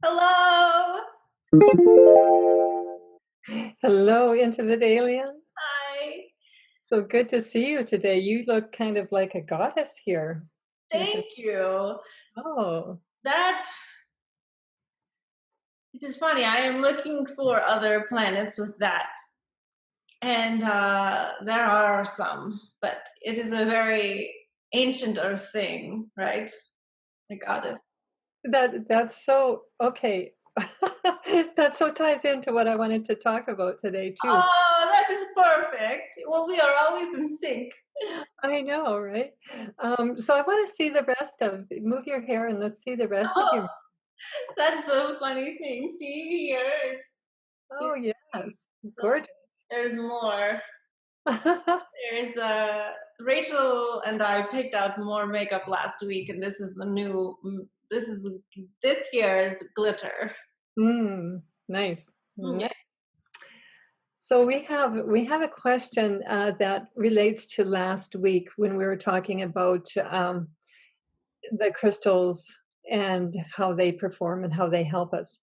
Hello. Hello, Intimate Alien. Hi. So good to see you today. You look kind of like a goddess here with your Thank you. oh, That it is funny. I am looking for other planets with that, and there are some, but it is a very ancient Earth thing, right? The goddess. that's so okay. That so ties into what I wanted to talk about today too. Oh, that is perfect. Well, we are always in sync. I know, right? So I want to see the rest of move your hair and let's see the rest of Oh, your that is a funny thing. See here is oh yes, look. gorgeous. There's more. There's Rachel and I picked out more makeup last week, and this is the new. This year is glitter. Nice. Yeah. So we have a question that relates to last week when we were talking about the crystals and how they perform and how they help us.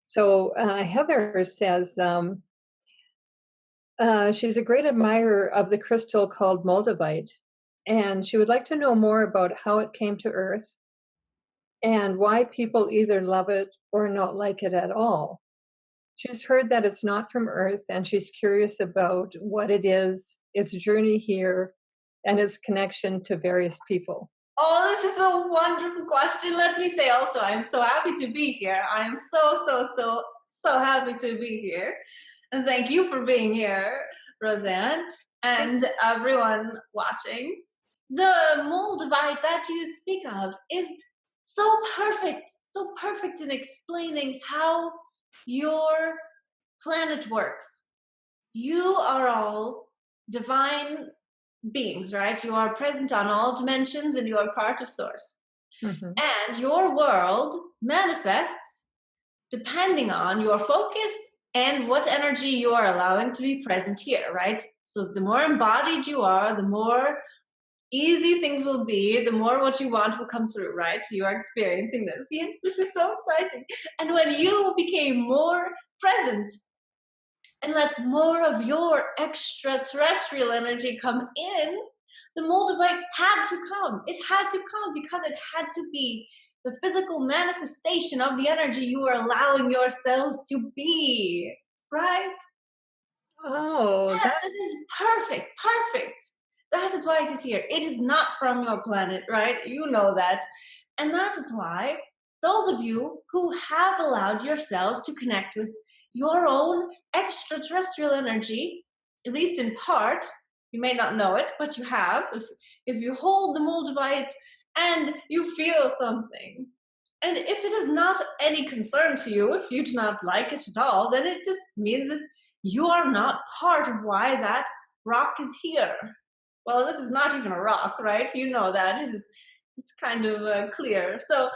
So Heather says she's a great admirer of the crystal called Moldavite, and she would like to know more about how it came to Earth and why people either love it or not like it at all. She's heard that it's not from Earth, and she's curious about what it is, its journey here, and its connection to various people. Oh, this is a wonderful question. Let me say also, I'm so happy to be here. I am so happy to be here, and thank you for being here, Roseanne, and everyone watching. The Moldavite that you speak of is so perfect in explaining how your planet works. You are all divine beings, right? You are present on all dimensions and you are part of Source. Hmm. And your world manifests depending on your focus and what energy you are allowing to be present here, right? So the more embodied you are, the more easy things will be, the more what you want will come through, right? You are experiencing this. Yes, this is so exciting. And when you became more present and let more of your extraterrestrial energy come in, the Moldavite had to come. It had to come because it had to be the physical manifestation of the energy you are allowing yourselves to be, right? Oh, Yes, it is perfect. That is why it is here. It is not from your planet, right? You know that. And that is why those of you who have allowed yourselves to connect with your own extraterrestrial energy, at least in part, you may not know it, but you have. If you hold the Moldavite and you feel something, and if it is not any concern to you, if you do not like it at all, then it just means that you are not part of why that rock is here. Well, this is not even a rock, right? You know that. It's kind of clear. So,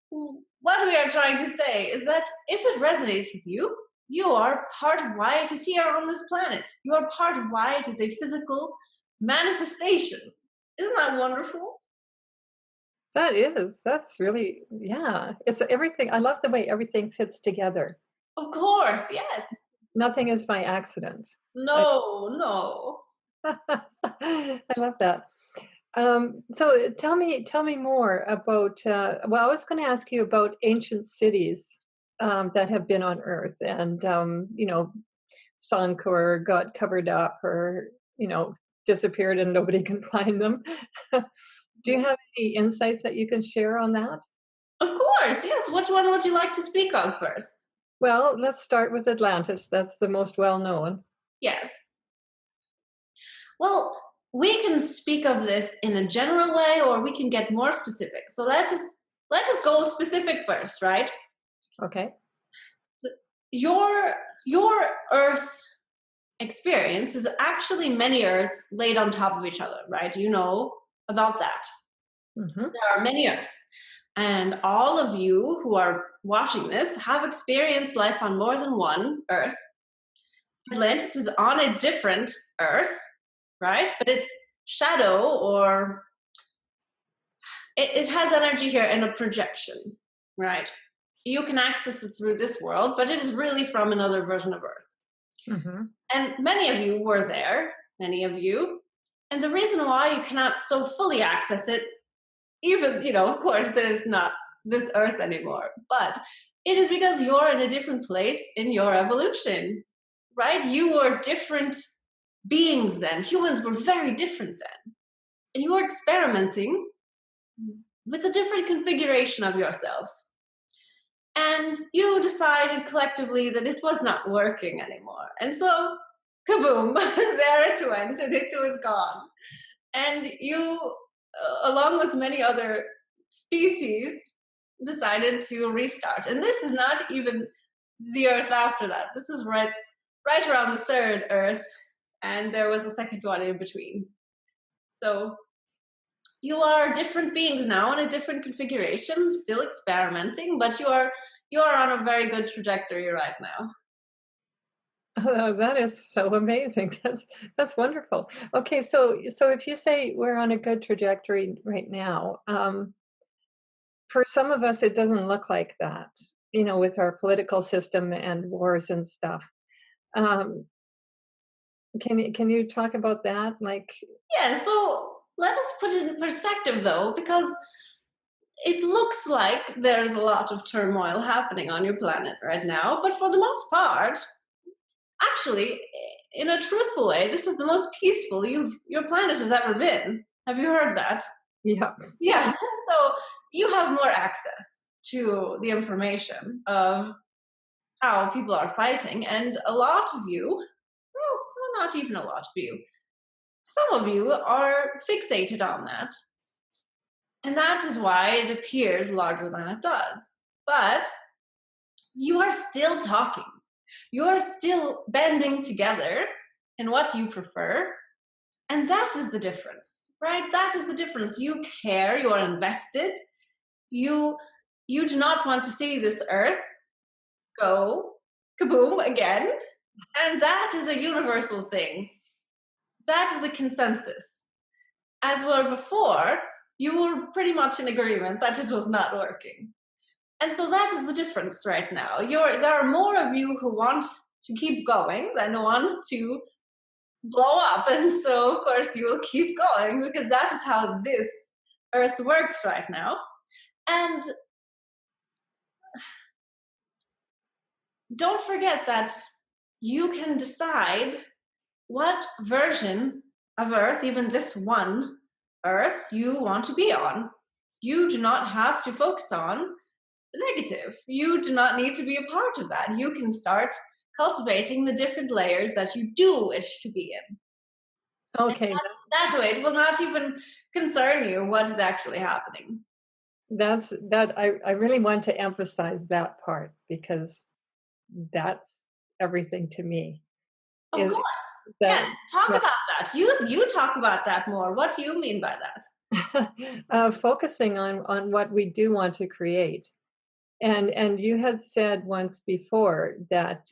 what we are trying to say is that if it resonates with you, you are part of why it is here on this planet. You are part of why it is a physical manifestation. Isn't that wonderful? that's really, yeah. It's everything. I love the way everything fits together. Of course, yes. Nothing is by accident. I, No, no. I love that. So tell me more about. Well, I was going to ask you about ancient cities that have been on Earth and sunk or got covered up or disappeared and nobody can find them. Do you have any insights that you can share on that? Of course, yes. Which one would you like to speak of first? Well, let's start with Atlantis. That's the most well known. Yes. Well, we can speak of this in a general way, or we can get more specific. So let us go specific first, right? Okay. Your Earth experience is actually many Earths laid on top of each other, right? You know about that. Hmm. There are many Earths. And all of you who are watching this have experienced life on more than one Earth. Atlantis is on a different Earth, right? But its shadow or it has energy here in a projection, right? you can access it through this world, but it is really from another version of Earth. Hmm. And many of you were there, many of you. And the reason why you cannot so fully access it, even, of course, there's not this Earth anymore, but it is because you're in a different place in your evolution, right? You were different beings then. Humans were very different then. And you were experimenting with a different configuration of yourselves. And you decided collectively that it was not working anymore. And so, kaboom, there it went, and it was gone. And you, along with many other species, decided to restart. And this is not even the Earth after that. This is right around the third Earth, and there was a second one in between. So you are different beings now in a different configuration, still experimenting, but you are on a very good trajectory right now. Oh, that is so amazing. That's wonderful. Okay, so if you say we're on a good trajectory right now, for some of us it doesn't look like that. With our political system and wars and stuff. Um, can you talk about that? Like, Yeah, so let us put it in perspective though, because it looks like there's a lot of turmoil happening on your planet right now, but for the most part, actually, in a truthful way, this is the most peaceful your planet has ever been. Have you heard that? yeah. Yes. So you have more access to the information of how people are fighting, and a lot of you, well, not even a lot of you, some of you are fixated on that. And that is why it appears larger than it does. But you are still talking. You are still bending together in what you prefer. And that is the difference, right? That is the difference. You care, you are invested. You you do not want to see this earth go kaboom again. And that is a universal thing. That is a consensus. As were before, you were pretty much in agreement that it was not working. And so that is the difference right now. There are more of you who want to keep going than want to blow up. And so, of course, you will keep going because that is how this earth works right now. And don't forget that you can decide what version of earth, even this one earth, you want to be on. You do not have to focus on the negative. You do not need to be a part of that. You can start cultivating the different layers that you do wish to be in. And Okay, that way, it will not even concern you what is actually happening. I really want to emphasize that part because that's everything to me. Of Is course. that Yes, talk yeah, about that. You talk about that more. What do you mean by that? focusing on what we do want to create. And you had said once before that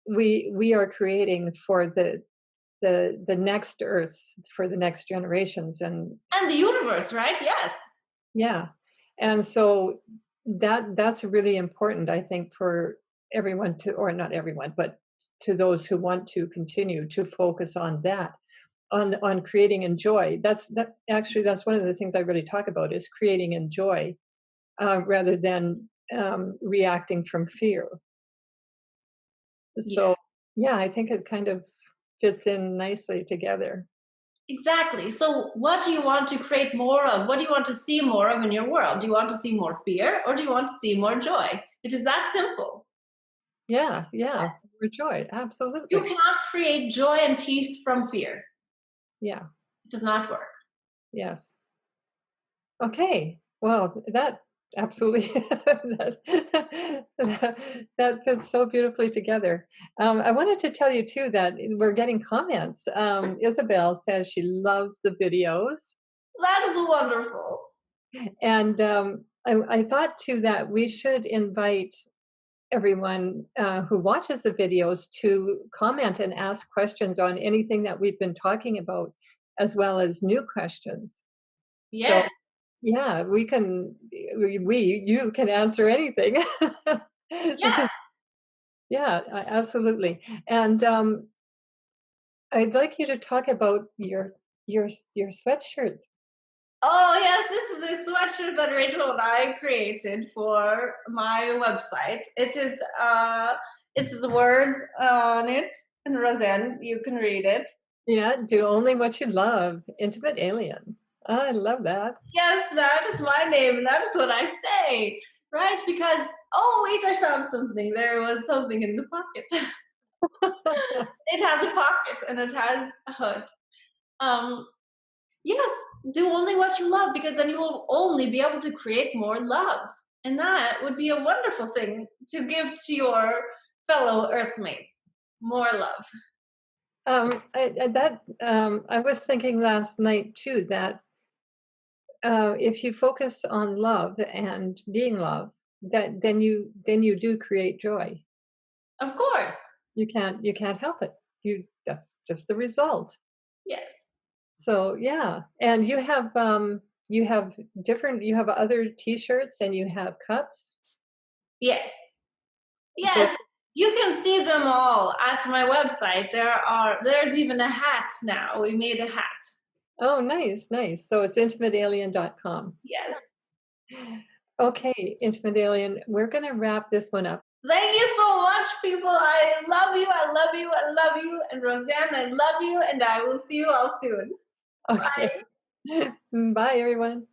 we are creating for the next Earth, for the next generations, and And the universe, right? Yes. yeah, and so that's really important, I think, for everyone to, or not everyone, but to those who want to continue to focus on that, on creating in joy. That's one of the things I really talk about is creating in joy, rather than reacting from fear. Yeah. So yeah, I think it kind of fits in nicely together. Exactly. So, what do you want to create more of? What do you want to see more of in your world? Do you want to see more fear or do you want to see more joy? It is that simple. Yeah, yeah, for joy, You absolutely. cannot create joy and peace from fear. Yeah, It does not work. yes. Okay. Well, that absolutely that fits so beautifully together. I wanted to tell you too that we're getting comments. Isabel says she loves the videos, That is wonderful. and I thought too that we should invite everyone who watches the videos to comment and ask questions on anything that we've been talking about, as well as new questions. Yeah. So Yeah, you can answer anything. This Yes. is yeah, absolutely. And I'd like you to talk about your sweatshirt. Oh, yes, this is a sweatshirt that Rachel and I created for my website. It's words on it in Roseanne. You can read it. Yeah, do only what you love. Intimate alien. I love that. Yes, that is my name, and that is what I say, right? Because oh wait, I found something. There was something in the pocket. It has a pocket and it has a hood. Um, yes, do only what you love because then you will only be able to create more love. And that would be a wonderful thing to give to your fellow earthmates. More love. I was thinking last night too that if you focus on love and being love, that then you do create joy. Of course. You can't help it. That's just the result. Yes. So yeah, and you have other T-shirts and you have cups. Yes. So Yes. You can see them all at my website. There's even a hat now. We made a hat. oh, nice, nice. So it's intimatealien.com. Yes. Okay, Intimate Alien, we're gonna wrap this one up. Thank you so much, people. I love you. I love you. I love you. And Roseanne, I love you. And I will see you all soon. Okay. Bye. Bye, everyone.